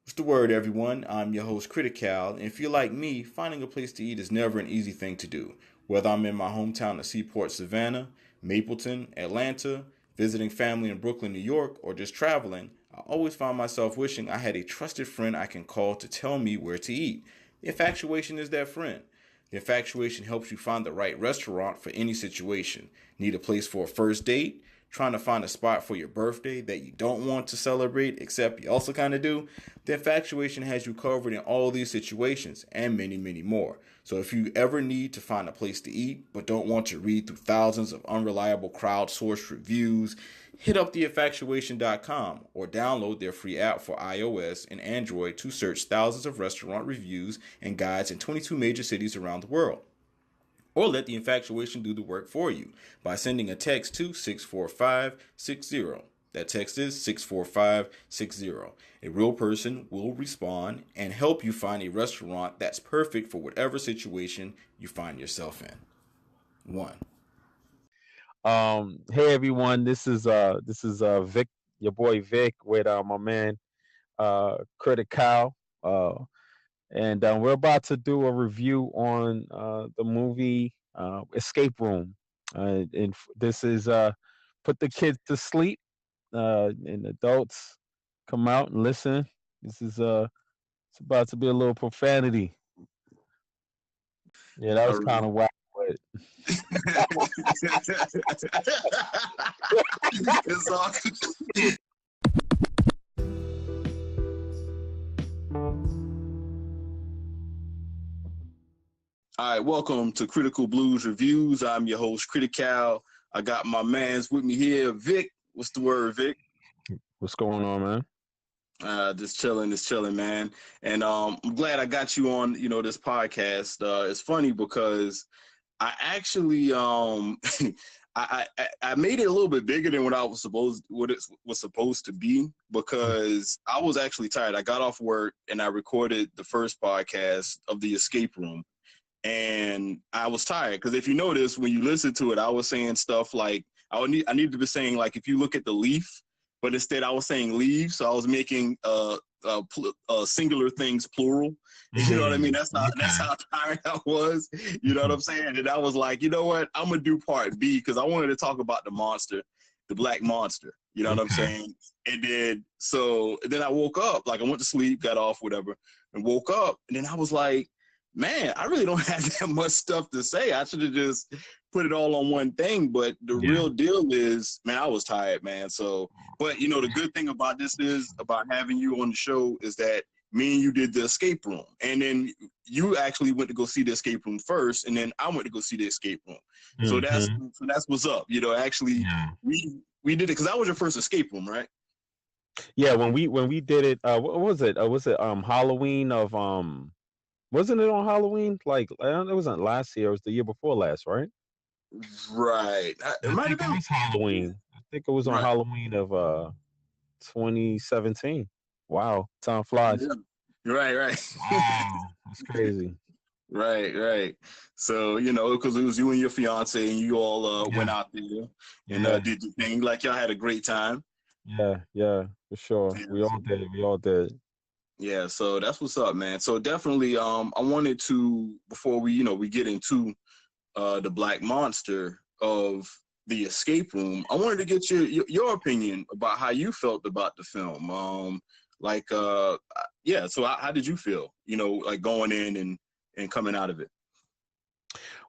What's the word, everyone? I'm your host, Critical, and if you're like me, finding a place to eat is never an easy thing to do. Whether I'm in my hometown of Seaport, Savannah, Mapleton, Atlanta, visiting family in Brooklyn, New York, or just traveling, I always find myself wishing I had a trusted friend I can call to tell me where to eat. The infatuation is that friend. The infatuation helps you find the right restaurant for any situation. Need a place for a first date? Trying to find a spot for your birthday that you don't want to celebrate, except you also kind of do? The infatuation has you covered in all these situations and many, many more. So if you ever need to find a place to eat but don't want to read through thousands of unreliable crowdsourced reviews, hit up theinfatuation.com or download their free app for iOS and Android to search thousands of restaurant reviews and guides in 22 major cities around the world. Or let the infatuation do the work for you by sending a text to 64560. That text is 64560. A real person will respond and help you find a restaurant that's perfect for whatever situation you find yourself in. One. Hey everyone, this is Vic, your boy Vic, with my man Critical, and we're about to do a review on the movie Escape Room, this is put the kids to sleep, and adults come out and listen. This is it's about to be a little profanity. Yeah, that All was kind right. of wild, but It's all right. Welcome to Critical Blues Reviews. I'm your host, Critical. I got my mans with me here, Vic. What's the word, Vic? what's going on, man? Just chilling, man. And I'm glad I got you on, this podcast. It's funny because I actually I made it a little bit bigger than what it was supposed to be because I was actually tired. I got off work and I recorded the first podcast of the escape room, and I was tired because if you notice when you listen to it, I was saying stuff like I need to be saying like if you look at the leaf, but instead I was saying leaves, so I was making singular things plural. You know what I mean? That's Okay. how tired I was. You know what I'm saying? And I was like, you know what? I'm gonna do part B because I wanted to talk about the monster, the black monster. You know what I'm Okay. saying? And then I woke up, like I went to sleep, got off, whatever, and woke up, and then I was like, man, I really don't have that much stuff to say. I should have just put it all on one thing. But the Yeah. real deal is, man, I was tired, man. So, but the good thing about this is about having you on the show is that me and you did the escape room, and then you actually went to go see the escape room first, and then I went to go see the escape room. So that's Hmm. so that's what's up. Actually, Yeah. we did it because that was your first escape room, right? Yeah, when we did it, what was it? Was it Halloween of wasn't it on Halloween? Like it wasn't last year, it was the year before last, right? Right. It I might have think it been. was Halloween. I think it was on Right. Halloween of 2017. Wow, time flies. Yeah. Right. Right. Wow, that's crazy. Right, right. So, because it was you and your fiance and you all Yeah, went out there and yeah, did your thing. Like y'all had a great time. yeah, for sure. Yeah, We all did. We all did. yeah, so that's what's up, man. So definitely I wanted to before we get into the Black Monster of the escape room, I wanted to get your opinion about how you felt about the film. Like yeah, so how did you feel, like going in and coming out of it?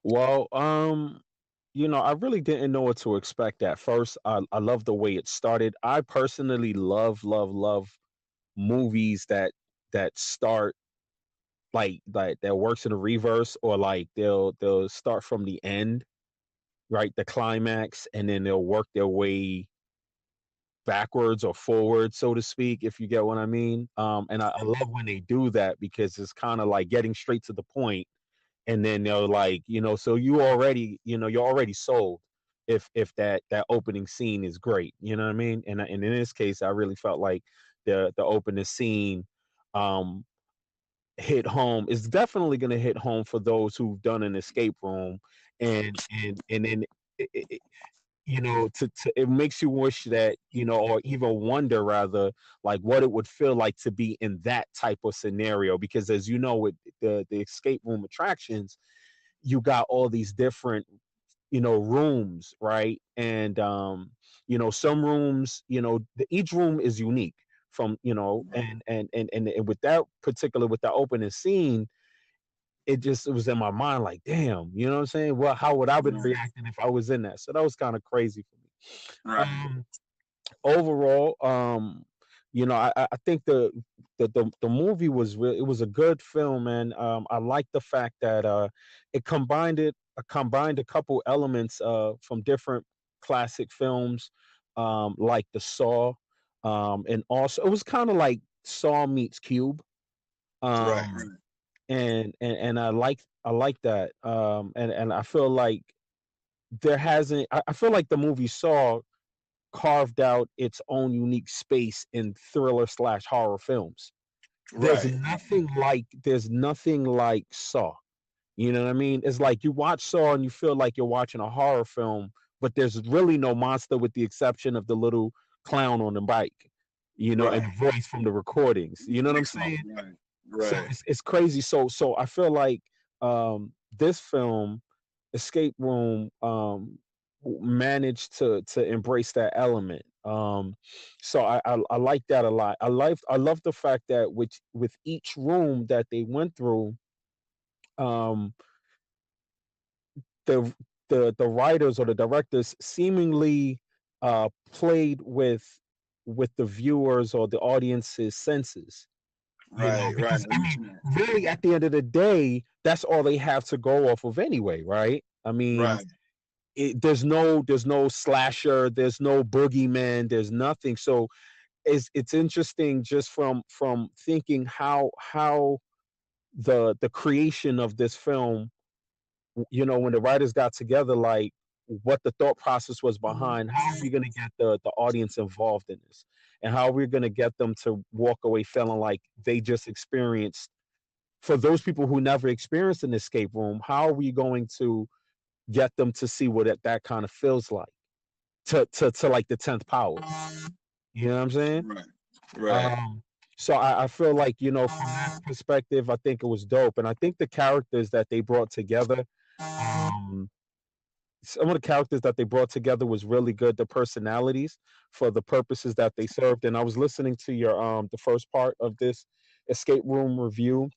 Well, I really didn't know what to expect at first. I love the way it started. I personally love movies that start like that works in the reverse, or like they'll start from the end, right, the climax, and then they'll work their way backwards or forward, so to speak, if you get what I mean. And I love when they do that because it's kind of like getting straight to the point, and then they're like, so you're already sold if that opening scene is great. You know what I mean? And in this case, I really felt like the opening scene um hit home. Is definitely going to hit home for those who've done an escape room, and then you know, to it makes you wish that, you know, or even wonder rather, like what it would feel like to be in that type of scenario. Because as you know, with the escape room attractions, you got all these different, you know, rooms, right? And you know, some rooms, you know, each room is unique from, you know, and with that particular, with the opening scene, it was in my mind like, damn, you know what I'm saying? Well, how would I been Right. reacting if I was in that? So that was kind of crazy for me. Right. Overall, you know, I think the movie was real. It was a good film, and I like the fact that it combined a couple elements from different classic films, like the Saw, and also it was kind of like Saw meets Cube. Right. Um, and I like that. And I feel like there hasn't. I feel like the movie Saw carved out its own unique space in thriller slash horror films. There's Right. nothing like Saw. You know what I mean? It's like you watch Saw and you feel like you're watching a horror film, but there's really no monster with the exception of the little clown on the bike, you know, and Right. the voice from the recordings. You know what I'm saying? Right. So Right. it's crazy. So I feel like this film, Escape Room, managed to embrace that element. So I like that a lot. I love the fact that with each room that they went through, um, the the writers or the directors seemingly played with the viewers or the audience's senses. You know, Right. Right. because I mean, really, at the end of the day, that's all they have to go off of anyway, right? I mean, Right. there's no slasher, there's no boogeyman, there's nothing. So it's interesting just from thinking how the creation of this film, you know, when the writers got together, like what the thought process was behind how are we going to get the audience involved in this, and how we're going to get them to walk away feeling like they just experienced. For those people who never experienced an escape room, how are we going to get them to see what that kind of feels like, to like the 10th power? You know what I'm saying? Right. Right. Um, so I feel like, you know, from that perspective, I think it was dope. And I think the characters that they brought together, um, some of the characters that they brought together was really good. The personalities for the purposes that they served. And I was listening to your the first part of this escape room review,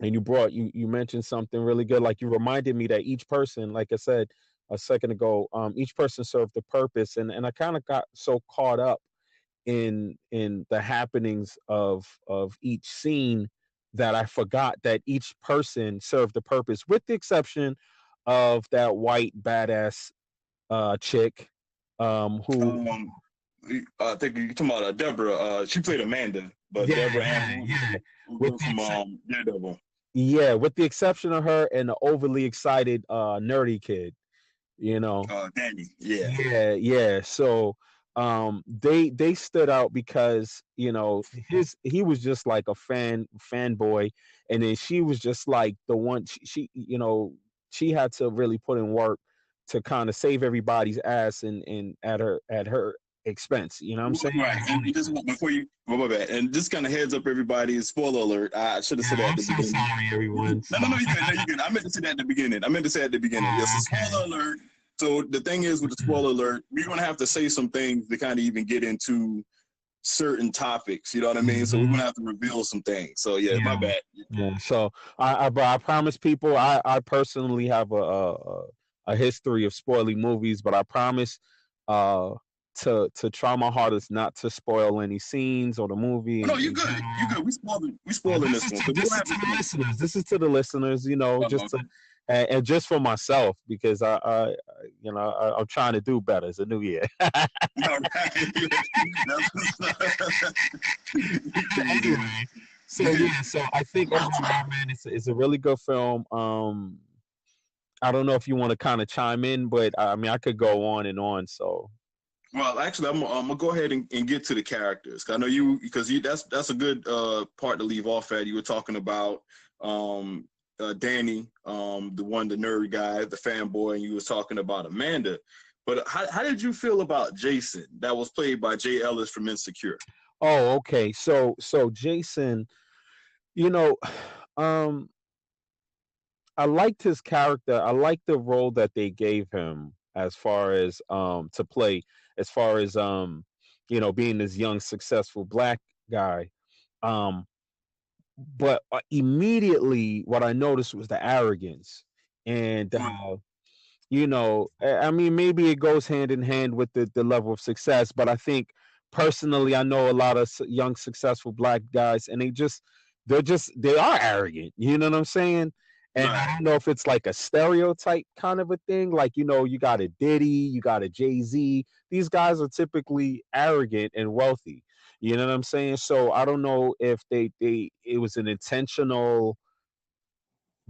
and you mentioned something really good. Like, you reminded me that each person, like I said a second ago, each person served a purpose, and I kind of got so caught up in the happenings of each scene that I forgot that each person served a purpose, with the exception of that white badass chick, who Um, I think you're talking about Deborah. She played Amanda, but yeah, Deborah yeah, Ann yeah. With Wood the from exception, Daredevil. yeah, with the exception of her and the overly excited nerdy kid, you know. Danny. Yeah. Yeah, yeah. So they stood out because, you know, he was just like a fanboy, and then she was just like the one, she you know, she had to really put in work to kind of save everybody's ass and at her expense, you know what I'm saying? Right. At her own And just expense. before you, well, my bad. And just kind of heads up everybody. Spoiler alert. I should have said Yeah, that at I'm the so beginning. sorry everyone. No, So no, no, you good. No, you good. I meant to say that at the beginning. I meant to say at the beginning. It's a okay. spoiler alert. So the thing is with the spoiler alert, we're gonna have to say some things to kind of even get into certain topics. You know what I mean? So we're Mhm. gonna have to reveal some things. So yeah, my Yeah. bad. Yeah. So but I promise people, I personally have a history of spoiling movies, but I promise uh to try my hardest not to spoil any scenes or the movie No, you in good. You general. good. We spoiling This this is one. to So we this don't is have to to the spoil. listeners. This is to the listeners, you know, just to Okay. and just for myself, because you know, I'm trying to do better. It's a new year. All right. Anyway, so yeah, so I think overall, man, it's a really good film. I don't know if you want to kind of chime in, but I mean, I could go on and on. So Well, actually, I'm gonna go ahead and get to the characters. I know you because you that's a good part to leave off at. You were talking about Danny, the nerd guy, the fanboy, and you was talking about Amanda. But how did you feel about Jason, that was played by Jay Ellis from Insecure? Oh, okay. So Jason, you know, um, I liked his character. I liked the role that they gave him as far as to play, as far as being this young successful black guy. Um, but immediately what I noticed was the arrogance. And I mean, maybe it goes hand in hand with the level of success, but I think personally, I know a lot of young successful black guys, and they are arrogant. You know what I'm saying? And I Right. don't know if it's like a stereotype kind of a thing. Like, you got a Diddy, you got a Jay-Z. These guys are typically arrogant and wealthy. You know what I'm saying? So I don't know if it was an intentional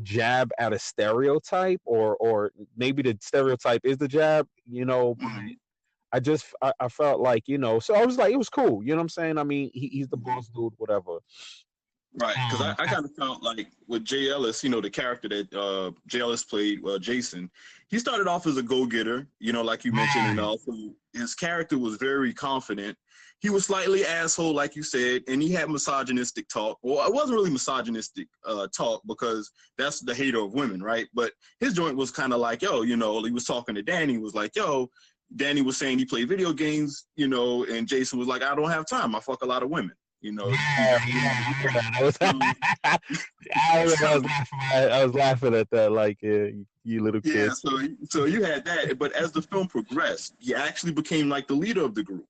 jab at a stereotype, or maybe the stereotype is the jab, but Mhm. I felt like, so I was like, it was cool. You know what I'm saying? I mean, he's the boss dude, whatever. Right, because Um, I kind of felt like with Jay Ellis, the character that Jay Ellis played, Jason, he started off as a go-getter, like you mentioned, and also his character was very confident. He was slightly asshole, like you said, and he had misogynistic talk. Well, it wasn't really misogynistic talk, because that's the hater of women, right? But his joint was kind of like, yo, he was talking to Danny, was like, yo, Danny was saying he played video games, and Jason was like, I don't have time. I fuck a lot of women. You got I was, to I was laughing. I was laughing at that, like, you little yeah, kid. so you had that, but as the film progressed, he actually became like the leader of the group.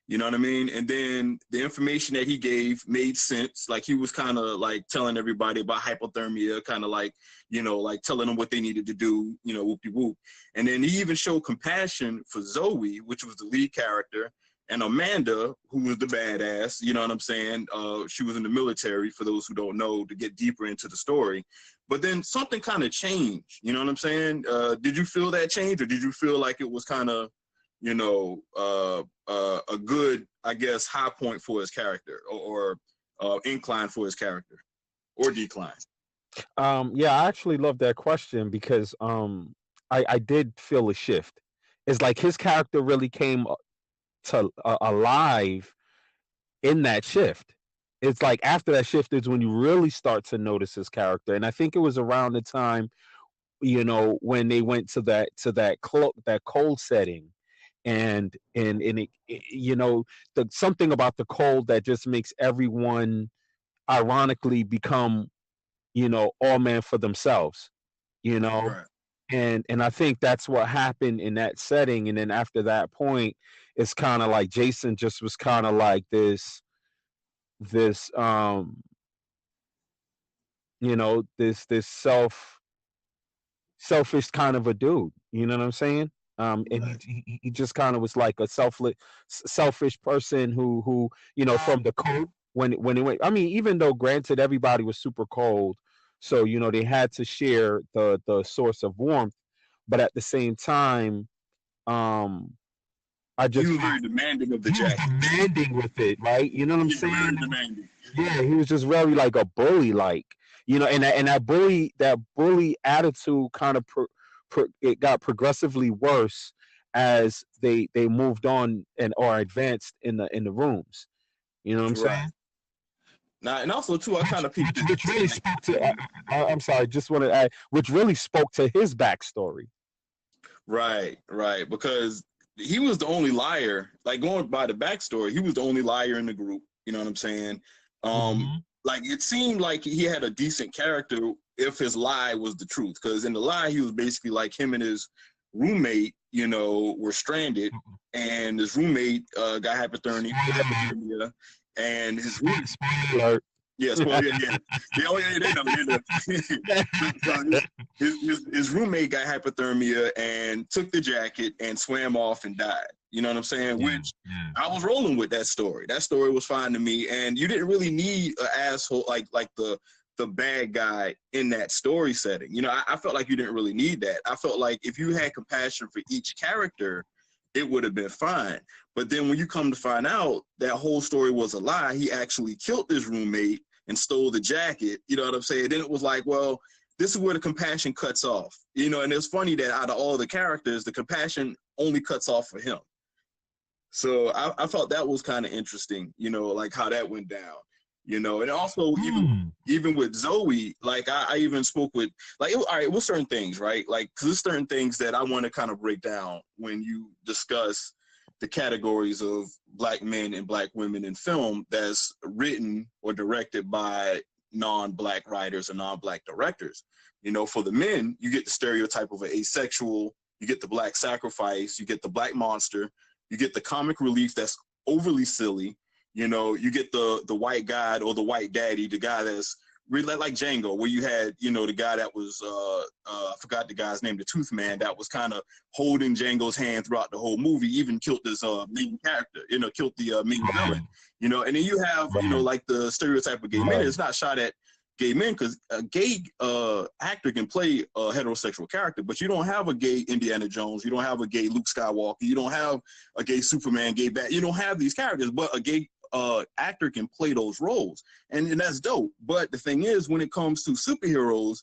You know what I mean? And then the information that he gave made sense. Like, he was kind of like telling everybody about hypothermia, kind of like, like telling them what they needed to do, whoopie whoop. And then he even showed compassion for Zoe, which was the lead character, and Amanda, who was the badass. You know what I'm saying? She was in the military, for those who don't know, to get deeper into the story. But then something kind of changed. You know what I'm saying? Did you feel that change, or did you feel like it was kind of, a good, I guess, high point for his character, or incline for his character, or decline? Yeah, I actually love that question, because I did feel a shift. It's like his character really came to alive in that shift. It's like after that shift is when you really start to notice his character, and I think it was around the time, when they went to that cold setting, and the something about the cold that just makes everyone ironically become, all man for themselves, you know Right. and I think that's what happened in that setting. And then after that point, it's kind of like Jason just was kind of like this this selfish kind of a dude. You know what I'm saying? And Right. he just kind of was like a selfish person who from the cold, when it went. I mean, even though granted everybody was super cold, so they had to share the source of warmth, but at the same time, um, I He just was felt very demanding of the he was jackets. demanding with it, right? You know what I'm Yeah, very saying? demanding. Yeah, he was just very like a bully, like, and that bully attitude kind of it got progressively worse as they moved on and or advanced in the rooms. You know what I'm Right. saying? Now, and also too, I kind of peeped it. Which really spoke to. I'm sorry, just want to add, which really spoke to his backstory. Right, right, because he was the only liar. Like, going by the backstory, he was the only liar in the group. You know what I'm saying? Mm-hmm. Like, it seemed like he had a decent character if his lie was the truth. Because in the lie, he was basically like, him and his roommate, were stranded, and his roommate got hypothermia, and his roommate. Spoiler alert. Yes, well, yeah. Oh, yeah, they know, they know. So his roommate got hypothermia and took the jacket and swam off and died. You know what I'm saying? Yeah, Which yeah. I was rolling with that story. That story was fine to me, and you didn't really need an asshole like the bad guy in that story setting. I felt like you didn't really need that. I felt like if you had compassion for each character, it would have been fine. But then when you come to find out that whole story was a lie, he actually killed his roommate and stole the jacket. You know what I'm saying? Then it was like, well, this is where the compassion cuts off. And it's funny that out of all the characters, the compassion only cuts off for him. So I thought that was kind of interesting, you know, like how that went down, you know, and also even with Zoe, like I even spoke with, like, all right, with certain things, right? Like, because there's certain things that I want to kind of break down when you discuss the categories of Black men and Black women in film that's written or directed by non-Black writers or non-Black directors. You know, for the men, you get the stereotype of an asexual, you get the Black sacrifice, you get the Black monster, you get the comic relief that's overly silly. You know, you get the white god or the white daddy, the guy that's really like Django, where you had, you know, the guy that was, I forgot the guy's name, the Tooth Man, that was kind of holding Django's hand throughout the whole movie, even killed this main character, you know, killed the main villain, you know. And then you have, you know, like the stereotype of gay men. It's not shot at gay men because a gay actor can play a heterosexual character, but you don't have a gay Indiana Jones, you don't have a gay Luke Skywalker, you don't have a gay Superman, gay Bat, you don't have these characters, but a gay actor can play those roles, and that's dope. But the thing is, when it comes to superheroes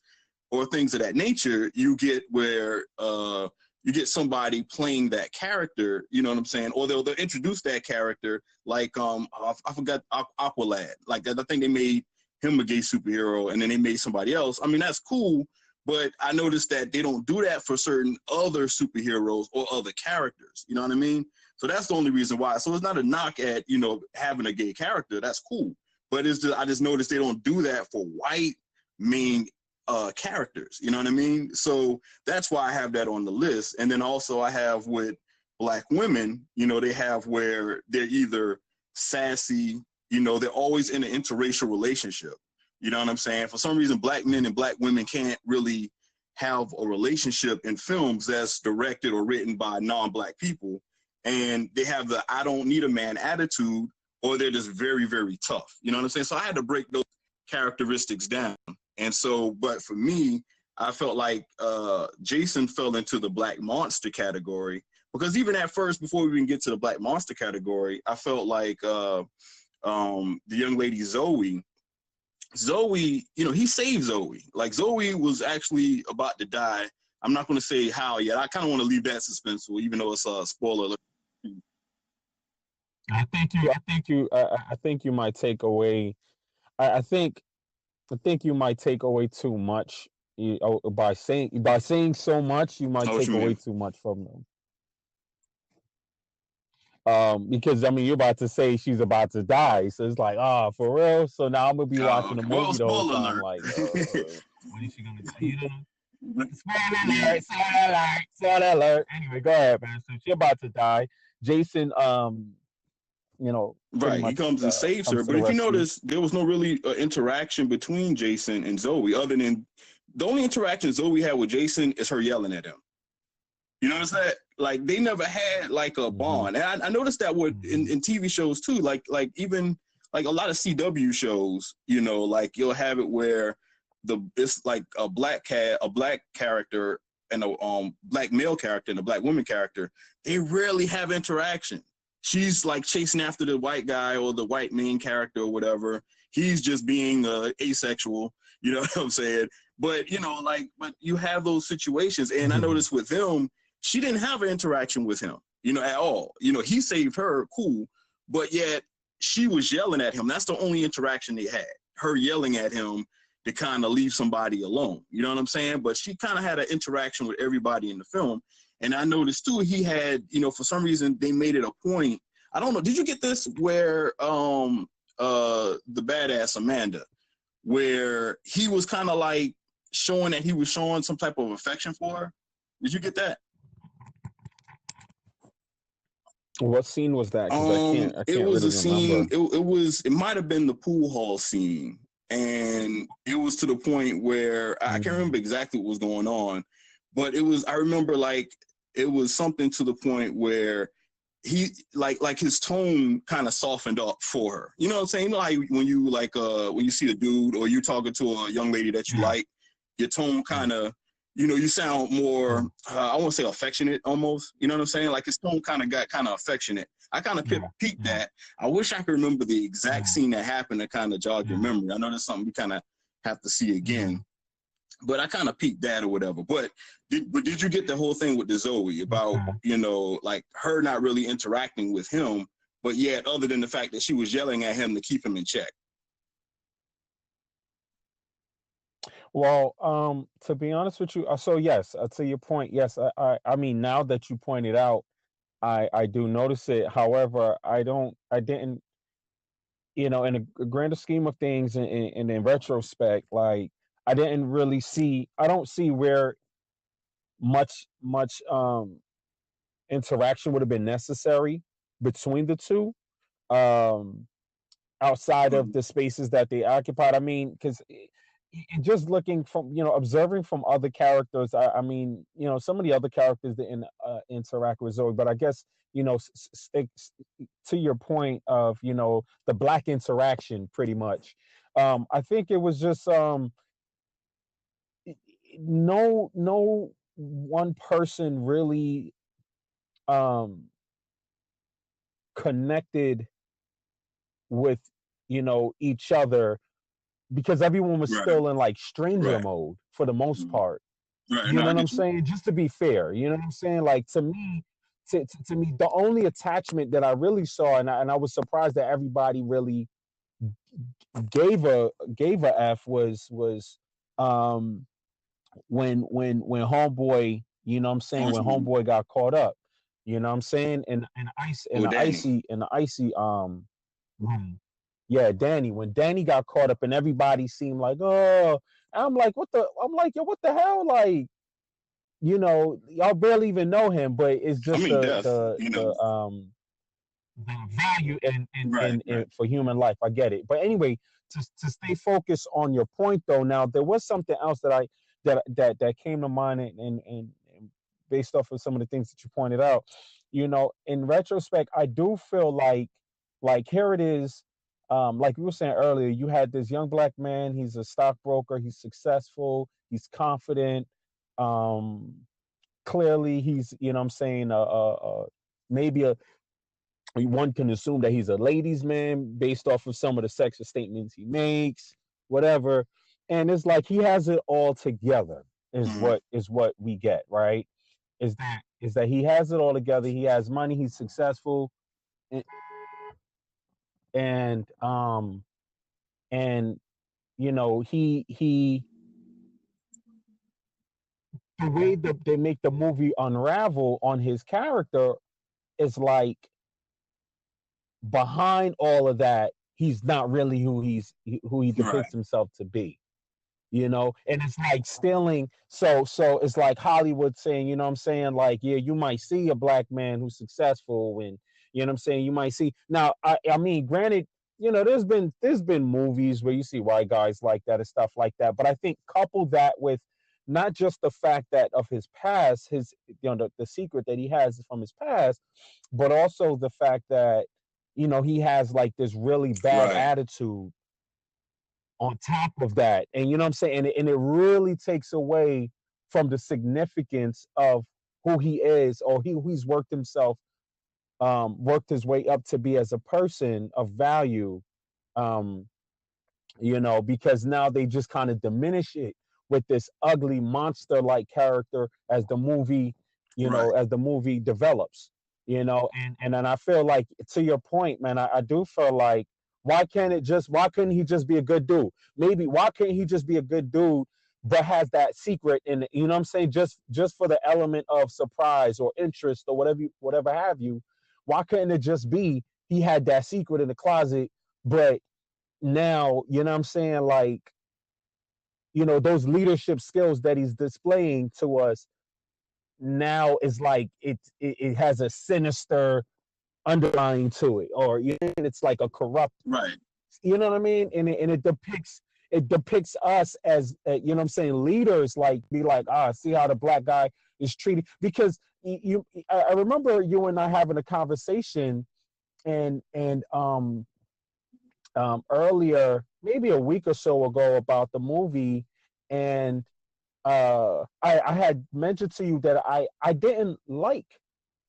or things of that nature, you get where you get somebody playing that character, you know what I'm saying, or they'll introduce that character, like I forgot Aqualad, like I think they made him a gay superhero, and then they made somebody else. I mean, that's cool, but I noticed that they don't do that for certain other superheroes or other characters. You know what I mean? So that's the only reason why. So it's not a knock at, you know, having a gay character. That's cool. But it's just, I just noticed they don't do that for white main characters. You know what I mean? So that's why I have that on the list. And then also I have with Black women, you know, they have where they're either sassy, you know, they're always in an interracial relationship. You know what I'm saying? For some reason, Black men and Black women can't really have a relationship in films that's directed or written by non-Black people. And they have the I don't need a man attitude, or they're just very, very tough. You know what I'm saying? So I had to break those characteristics down. And so, but for me, I felt like Jason fell into the Black monster category, because even at first, before we even get to the Black monster category, I felt like the young lady Zoe, you know, he saved Zoe. Like, Zoe was actually about to die. I'm not going to say how yet. I kind of want to leave that suspenseful, even though it's a spoiler alert. I think you might take away. I think you might take away too much. By saying so much, you might take away too much from them. Because I mean, you're about to say she's about to die, so it's like, for real. So now I'm gonna be watching the movie the whole time, like, what is she gonna tell you? Spoiler alert. Anyway, go ahead, man. So she's about to die. Jason, you know, right, much, he comes and saves her. But if you notice, there was no really interaction between Jason and Zoe, other than the only interaction Zoe had with Jason is her yelling at him. You know what I'm saying? Like, they never had like a bond. And I noticed that with in TV shows too. Like even like a lot of CW shows, you know, like you'll have it where it's like a black character and a Black male character and a Black woman character. They rarely have interaction. She's like chasing after the white guy or the white main character or whatever. He's just being asexual, you know what I'm saying? But, you know, like, but you have those situations. And I noticed with them, she didn't have an interaction with him, you know, at all. You know, he saved her, cool, but yet she was yelling at him. That's the only interaction they had, her yelling at him to kind of leave somebody alone. You know what I'm saying? But she kind of had an interaction with everybody in the film. And I noticed too, he had, you know, for some reason they made it a point. I don't know. Did you get this where the badass Amanda, where he was kind of like showing that he was showing some type of affection for her? Did you get that? What scene was that? Because I can't it was really a scene. Remember. It might have been the pool hall scene, and it was to the point where I can't remember exactly what was going on, but it was. I remember like it was something to the point where he like his tone kind of softened up for her. You know what I'm saying? You know, like when you like when you see a dude or you talking to a young lady that you like, your tone kind of, you know, you sound more, I want to say affectionate almost. You know what I'm saying? Like his tone kind of got kind of affectionate. I kind of peeped that. I wish I could remember the exact scene that happened to kind of jog your memory. I know that's something we kind of have to see again. But I kind of peeked that or whatever. But did you get the whole thing with the Zoe about, you know, like her not really interacting with him, but yet other than the fact that she was yelling at him to keep him in check? Well, to be honest with you, so yes, to your point, yes, I mean, now that you pointed out, I do notice it. However, I didn't, you know, in a grander scheme of things, and in retrospect, like I didn't really see, I don't see where much interaction would have been necessary between the two. Um, Outside of Mhm. the spaces that they occupied. I mean, because just looking from, you know, observing from other characters, I mean, you know, some of the other characters didn't interact with Zoe, but I guess, you know, to your point of, you know, the black interaction, pretty much. I think it was just no one person really um, connected with, you know, each other, because everyone was Right, still in like stranger right, mode for the most mhm. part. Right. You No, know I what I'm get you. saying? Just to be fair, you know what I'm saying? Like to me, to me, the only attachment that I really saw, and I was surprised that everybody really gave a F, was um when homeboy, you know what I'm saying, when Mhm. homeboy got caught up, you know what I'm saying, in Or the Danny. icy room. Yeah, Danny. When Danny got caught up and everybody seemed like, oh, I'm like, I'm like, yo, what the hell? Like, you know, y'all barely even know him, but it's I just mean, death. You know. the value Right, in right, for human life. I get it. But anyway, to stay focused on your point though, now there was something else that came to mind, and based off of some of the things that you pointed out, you know, in retrospect, I do feel like here it is. Like we were saying earlier, you had this young black man. He's a stockbroker. He's successful. He's confident. Um, Clearly, he's, you know what I'm saying, maybe a one can assume that he's a ladies' man based off of some of the sexist statements he makes, whatever. And it's like he has it all together, mhm. is what we get, right? Is that he has it all together. He has money. He's successful, and and um and you know, he the way that they make the movie unravel on his character is like, behind all of that, he's not really who he Right, depicts himself to be. You know, and it's like stealing. So it's like Hollywood saying, you know what I'm saying, like, yeah, you might see a black man who's successful, and you know what I'm saying, you might see now. I mean, granted, you know, there's been movies where you see white guys like that and stuff like that, but I think couple that with not just the fact that of his past, his, you know, the secret that he has from his past, but also the fact that, you know, he has like this really bad right, attitude on top of that. And you know what I'm saying? And it really takes away from the significance of who he is, or he's worked his way up to be as a person of value. Um, you know, because now they just kind of diminish it with this ugly monster like character as the movie, you know, right, as the movie develops, you know, and then I feel like, to your point, man, I do feel like, why couldn't he just be a good dude? Maybe why couldn't he just be a good dude, but has that secret, and you know what I'm saying, just for the element of surprise or interest or whatever have you. Why couldn't it just be he had that secret in the closet, but now, you know what I'm saying, like, you know, those leadership skills that he's displaying to us now is like it has a sinister underlying to it, or you know, it's like a corrupt, right, you know what I mean, and it depicts us as, you know what I'm saying, leaders, like, be like, see how the black guy is treated, because I remember you and I having a conversation, and earlier, maybe a week or so ago, about the movie, and I had mentioned to you that I didn't like.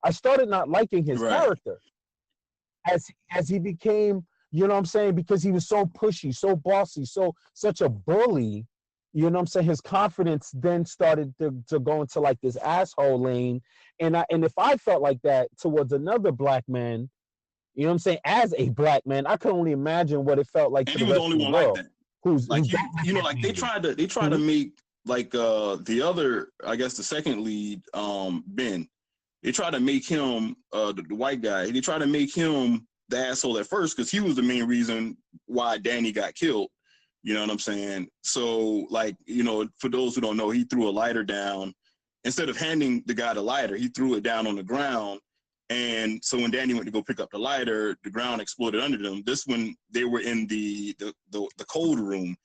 I started not liking his right, character as he became, you know what I'm saying, because he was so pushy, so bossy, such a bully, You know what I'm saying? His confidence then started to go into like this asshole lane. And if I felt like that towards another black man, you know what I'm saying, as a black man, I could only imagine what it felt like And to he the was the rest only of the one like world that. who Like don't you know, look like at they me. tried to make like the other, I guess the second lead, Ben. They tried to make him the white guy. They tried to make him the asshole at first because he was the main reason why Danny got killed. You know what I'm saying? So, like, you know, for those who don't know, he threw a lighter down. Instead of handing the guy the lighter, he threw it down on the ground. And so when Danny went to go pick up the lighter, the ground exploded under them. This when they were in the cold room,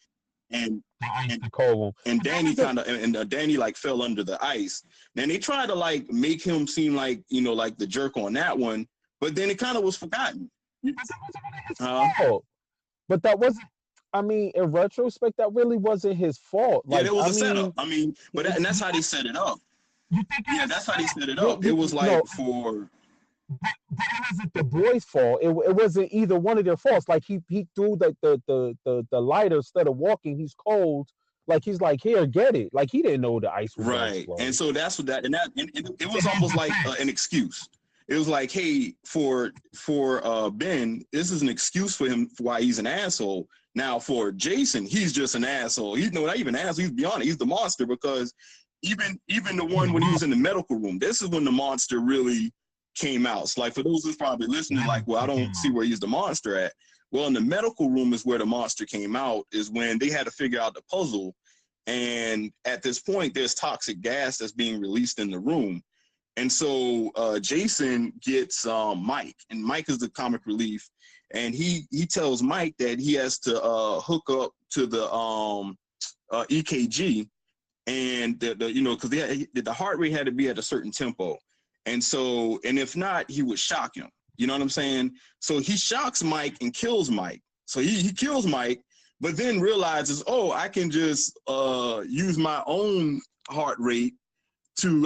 and and The cold one. and Danny kind of and Danny like fell under the ice. And they tried to like make him seem like, you know, like the jerk on that one, but then it kind of was forgotten. Oh, but that wasn't. I mean, in retrospect, that really wasn't his fault. Yeah, Like, there was I a setup. mean, I mean, and that's how they set it up. you think Yeah, that's how they set it up. It you was no, like for but it wasn't the boys' fault. It wasn't either one of their faults. Like he threw the lighter instead of walking. He's cold. Like he's like, here, get it. Like he didn't know the ice was gonna right, and explode. so that's what that and it was almost like an excuse. It was like, hey, for Ben, this is an excuse for him for why he's an asshole. Now for Jason, he's just an asshole. He's no, not even an asshole. He's beyond it. He's the monster because even the one when he was in the medical room, this is when the monster really came out. It's like for those who's probably listening, like, well, I don't see where he's the monster at. Well, in the medical room is where the monster came out. Is when they had to figure out the puzzle, and at this point, there's toxic gas that's being released in the room. And so Jason gets Mike, and Mike is the comic relief, and he tells Mike that he has to hook up to the EKG, and the you know, because the heart rate had to be at a certain tempo, and so if not, he would shock him. You know what I'm saying? So he shocks Mike and kills Mike. So he kills Mike, but then realizes, oh, I can just use my own heart rate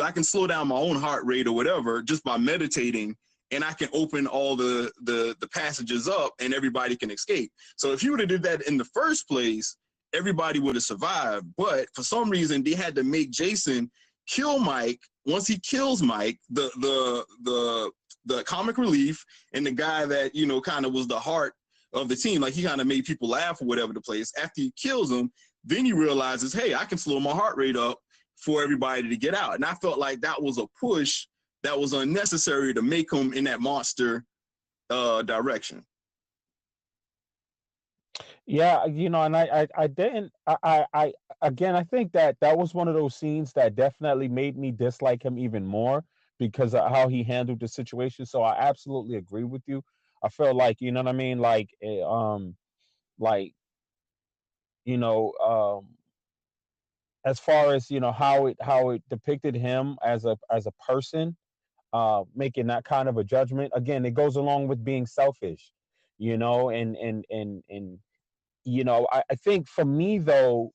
I can slow down my own heart rate or whatever just by meditating, and I can open all the passages up and everybody can escape. So if you would have did that in the first place, everybody would have survived. But for some reason, they had to make Jason kill Mike. Once he kills Mike, the comic relief and the guy that, you know, kind of was the heart of the team, like he kind of made people laugh or whatever the place. After he kills him, then he realizes, hey, I can slow my heart rate up for everybody to get out. And I felt like that was a push that was unnecessary to make him in that monster direction. Yeah, you know, and I didn't. I again, I think that was one of those scenes that definitely made me dislike him even more because of how he handled the situation. So I absolutely agree with you. I felt like, you know what I mean, like you know, as far as, you know, how it depicted him as a person, making that kind of a judgment. Again, it goes along with being selfish, you know, and you know, I think for me though,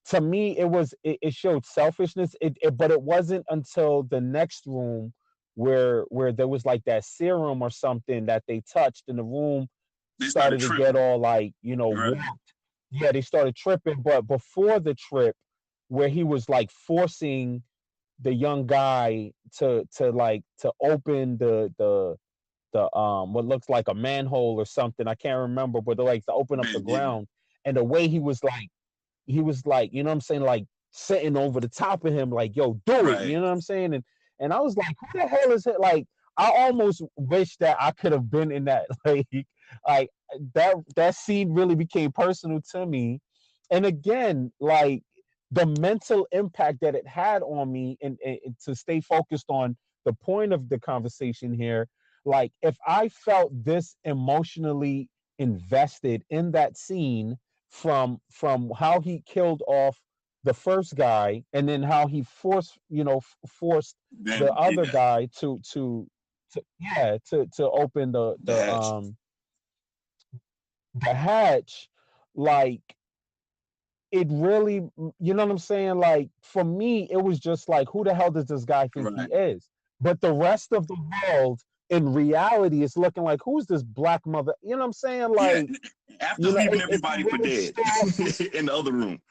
to me it showed selfishness. But it wasn't until the next room where there was like that serum or something that they touched, and the room They started to get all like, you know, right. warped. Yeah, they started tripping. But before the trip, where he was like forcing the young guy to open the what looks like a manhole or something. I can't remember, but like to open up the ground. And the way he was like, you know what I'm saying, like sitting over the top of him, like, yo, do it. You know what I'm saying? And I was like, who the hell is it? Like, I almost wish that I could have been in that. Like that scene really became personal to me. And again, like the mental impact that it had on me, and to stay focused on the point of the conversation here, like if I felt this emotionally invested in that scene, from how he killed off the first guy, and then how he forced the other guy to yeah to open the hatch, like it really, you know what I'm saying? Like for me, it was just like, who the hell does this guy think he is? But the rest of the world in reality is looking like, who's this black mother? You know what I'm saying? Like, after you know, leaving everybody for dead in the other room.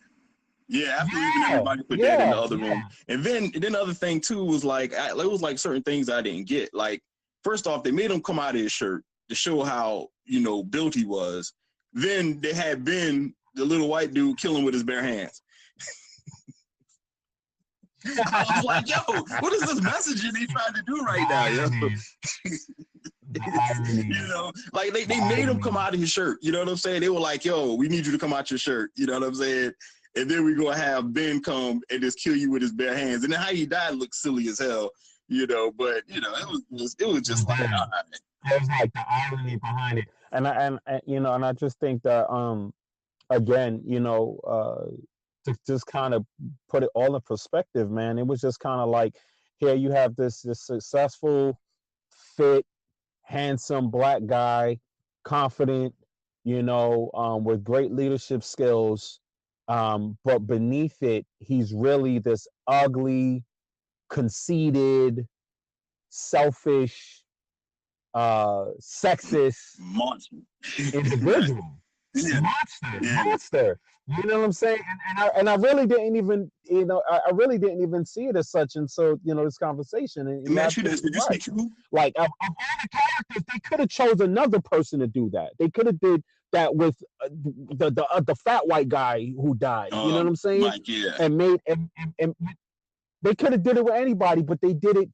Yeah, after leaving everybody for dead in the other room. And then the other thing too was like, it was like certain things I didn't get. Like, first off, they made him come out of his shirt to show how, built he was. Then they had Ben, the little white dude, kill him with his bare hands. I was like, yo, what is this messaging he trying to do right now, yo? Like they made him come out of his shirt. You know what I'm saying? They were like, yo, we need you to come out your shirt. You know what I'm saying? And then we're going to have Ben come and just kill you with his bare hands. And then how he died looks silly as hell, but, it was just like, all right. There's like the irony behind it. And I just think that, again, to just kind of put it all in perspective, man, it was just kind of like, here you have this successful, fit, handsome black guy, confident, with great leadership skills. But beneath it, he's really this ugly, conceited, selfish, sexist monster individual. Monster. You know what I'm saying? And I really didn't even, I really didn't even see it as such until, this conversation. And did you see Cube? Like, of all the characters, they could have chose another person to do that. They could have did that with the fat white guy who died. You know what I'm saying? Mike, yeah. And they could have did it with anybody, but they did it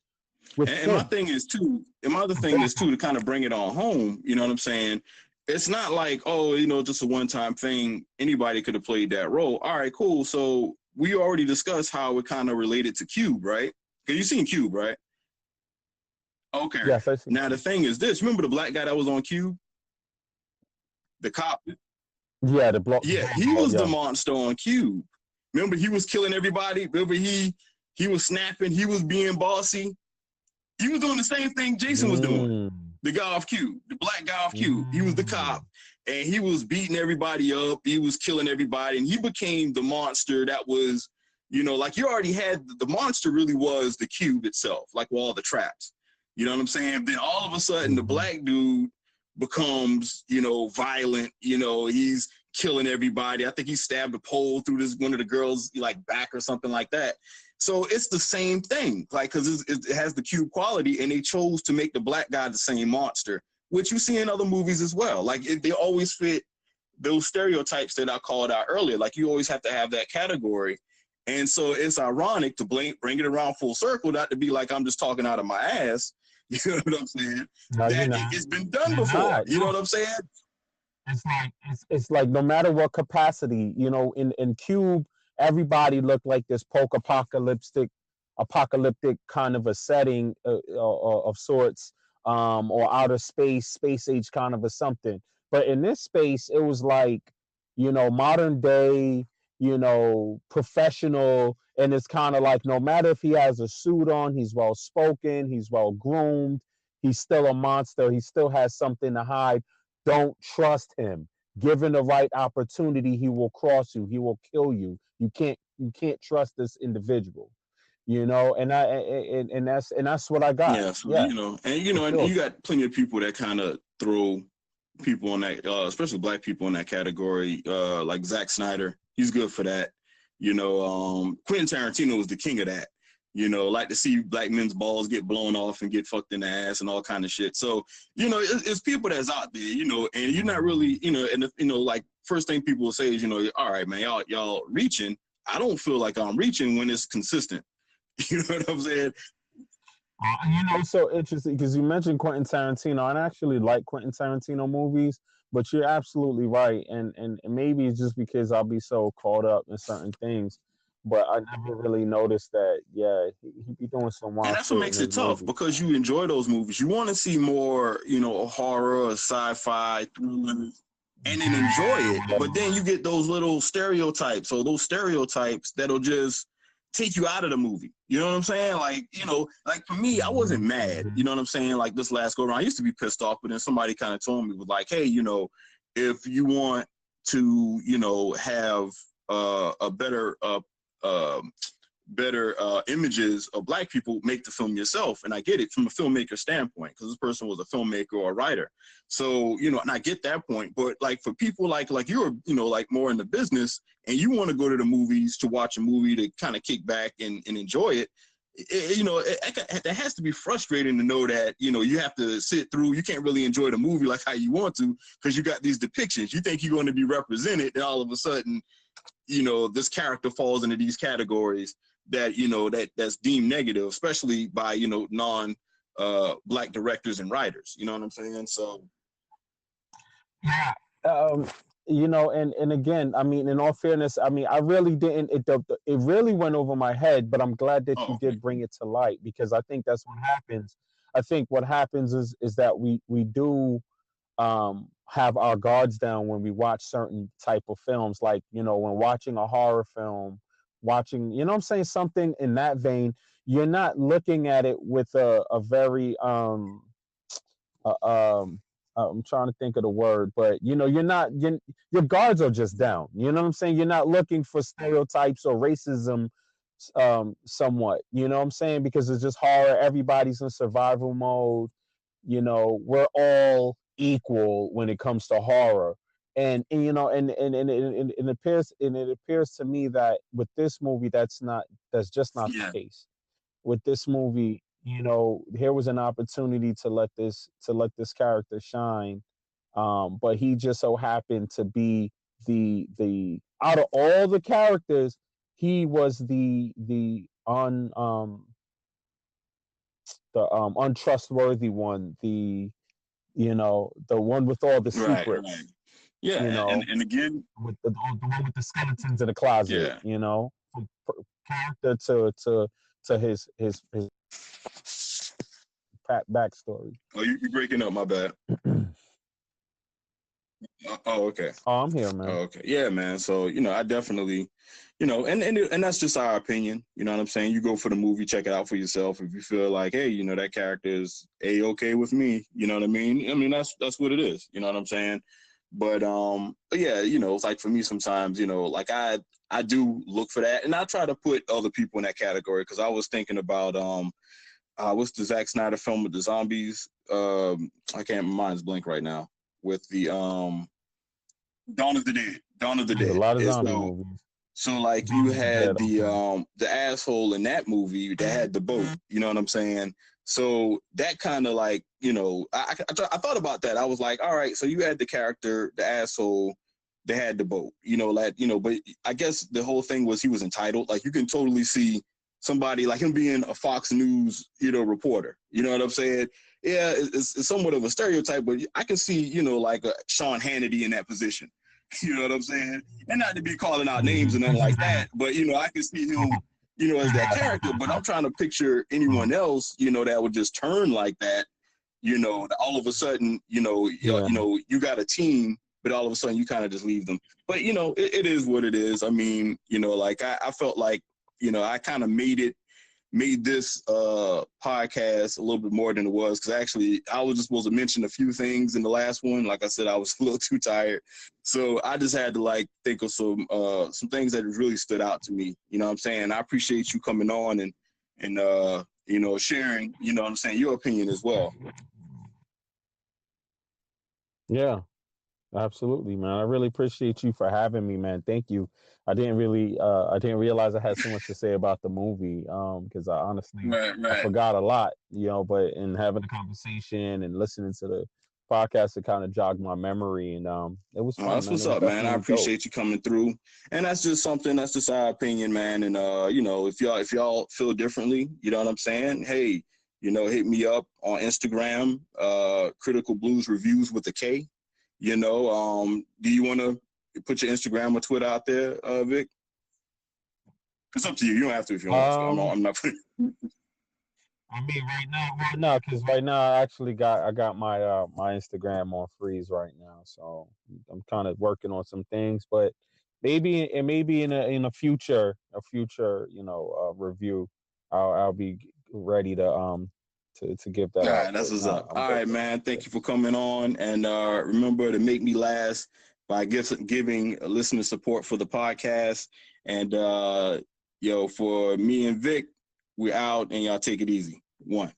with him. And my thing is too, to kind of bring it on home. You know what I'm saying? It's not like, just a one-time thing. Anybody could have played that role. All right, cool. So we already discussed how it kind of related to Cube, right? Because you've seen Cube, right? Okay. Yes, I see. Now the thing is this. Remember the black guy that was on Cube? The cop. Yeah, the block. Yeah, he was the monster on Cube. Remember, he was killing everybody. Remember, he was snapping. He was being bossy. He was doing the same thing Jason was doing. The guy off Cube, the black guy off Cube. He was the cop, and he was beating everybody up. He was killing everybody, and he became the monster that was, like you already had, the monster really was the Cube itself, like with all the traps. You know what I'm saying? Then all of a sudden, the black dude becomes, violent. He's killing everybody. I think he stabbed a pole through one of the girls' like back or something like that. So it's the same thing, like, because it has the Cube quality, and they chose to make the black guy the same monster, which you see in other movies as well. Like, they always fit those stereotypes that I called out earlier. Like, you always have to have that category. And so it's ironic to bring it around full circle, not to be like I'm just talking out of my ass. You know what I'm saying? No, it's been done before. You know what I'm saying? It's like no matter what capacity, in Cube, everybody looked like this apocalyptic kind of a setting of sorts, or outer space age kind of a something. But in this space, it was like, modern day, professional, and it's kind of like no matter if he has a suit on, he's well spoken, he's well groomed, he's still a monster, he still has something to hide. Don't trust him. Given the right opportunity, he will cross you. He will kill you. You can't trust this individual, and that's what I got. Yeah, so, and you got plenty of people that kind of throw people on that, especially black people in that category, like Zack Snyder. He's good for that. Quentin Tarantino was the king of that. Like to see black men's balls get blown off and get fucked in the ass and all kind of shit. So, it's people that's out there, and you're not really, like first thing people will say is, all right, man, y'all reaching. I don't feel like I'm reaching when it's consistent. You know what I'm saying? So interesting because you mentioned Quentin Tarantino. I actually like Quentin Tarantino movies, but you're absolutely right. And maybe it's just because I'll be so caught up in certain things. But I never really noticed that, he be doing some wild shit. And that's what makes it tough, because you enjoy those movies. You want to see more, horror, sci-fi, thrillers, and then enjoy it. But then you get those little stereotypes, or those stereotypes that'll just take you out of the movie. You know what I'm saying? Like, like for me, I wasn't mad. You know what I'm saying? Like this last go around, I used to be pissed off, but then somebody kind of told me, was like, hey, if you want to, have a better images of Black people, make the film yourself. And I get it from a filmmaker standpoint, because this person was a filmmaker or a writer. So, you know, and I get that point. But like for people like you're, you know, like more in the business and you want to go to the movies to watch a movie to kind of kick back and enjoy it, you know, that has to be frustrating to know that, you know, you have to sit through, you can't really enjoy the movie like how you want to, because you got these depictions. You think you're going to be represented, and all of a sudden, you know, this character falls into these categories that, you know, that's deemed negative, especially by, you know, Black directors and writers. You know what I'm saying? So yeah. You know, and again, I mean, in all fairness, I mean, I really didn't. It really went over my head, but I'm glad that you did bring it to light, because I think that's what happens. I think what happens is that we do have our guards down when we watch certain type of films, like, you know, when watching a horror film, watching, you know what I'm saying, something in that vein. You're not looking at it with a very I'm trying to think of the word, but you know, your guards are just down. You know what I'm saying? You're not looking for stereotypes or racism, somewhat. You know what I'm saying? Because it's just horror. Everybody's in survival mode. You know, we're all equal when it comes to horror. And you know, and it appears to me that with this movie, that's just not yeah, the case. With this movie, you know, here was an opportunity to let this character shine, but he just so happened to be the out of all the characters, he was the untrustworthy one, you know, the one with all the secrets, right. Yeah, you know, and again, with the one with the skeletons in the closet, yeah. you know, from character to his backstory. Oh, you're breaking up. My bad. Oh, okay. Oh, I'm here, Oh, man. okay. Yeah, man. So, you know, I definitely, you know, and that's just our opinion. You know what I'm saying? You go for the movie, check it out for yourself. If you feel like, hey, you know, that character is okay with me, you know what I mean? I mean, that's what it is. You know what I'm saying? But yeah, you know, it's like for me sometimes, you know, like I do look for that, and I try to put other people in that category, because I was thinking about what's the Zack Snyder film with the zombies? I can't, my mind's blank right now. With the Dawn of the Dead. Dawn of the There's a Dead. lot of And zombie movies. so like Dawn you of the had Dead, okay. the asshole in that movie that had the boat. You know what I'm saying? So that kind of like, you know, I thought about that. I was like, all right, so you had the character, the asshole, that had the boat. You know, like, you know, but I guess the whole thing was he was entitled. Like you can totally see somebody like him being a Fox News, you know, reporter. You know what I'm saying? Yeah, it's somewhat of a stereotype, but I can see, you know, like a Sean Hannity in that position. You know what I'm saying? And not to be calling out names and nothing like that, but, you know, I can see him, you know, as that character. But I'm trying to picture anyone else, you know, that would just turn like that. You know, all of a sudden, Yeah. you got a team, but all of a sudden you kind of just leave them. But, you know, it is what it is. I mean, you know, like I felt like, you know, I kind of made this podcast a little bit more than it was, because actually I was just supposed to mention a few things in the last one. Like I said, I was a little too tired, so I just had to like think of some things that really stood out to me. You know what I'm saying? I appreciate you coming on and you know, sharing, you know what I'm saying, your opinion as well. Yeah. Absolutely, man. I really appreciate you for having me, man. Thank you. I didn't realize I had so much to say about the movie. Because I honestly I Right. forgot a lot, you know, but in having a conversation and listening to the podcast, it kind of jogged my memory, and it was fun, That's man. what's It was up, man. I definitely dope. appreciate you coming through, and that's just something. That's just our opinion, man. And you know, if y'all feel differently, you know what I'm saying? Hey, you know, hit me up on Instagram, Critical Blues Reviews with a K. You know, do you want to put your Instagram or Twitter out there, Vic? It's up to you. You don't have to if you don't want to. Um, I'm not putting. I mean, right now, because right now I got my Instagram on freeze right now, so I'm kind of working on some things, but maybe in a future, you know, review, I'll be ready to give that All out. right, that's But what's nah, up. I'm All good right, though. man. Yeah. Thank you for coming on, and remember to make me last by giving listener support for the podcast, and Yo, for me and Vic, we're out, and y'all take it easy. One.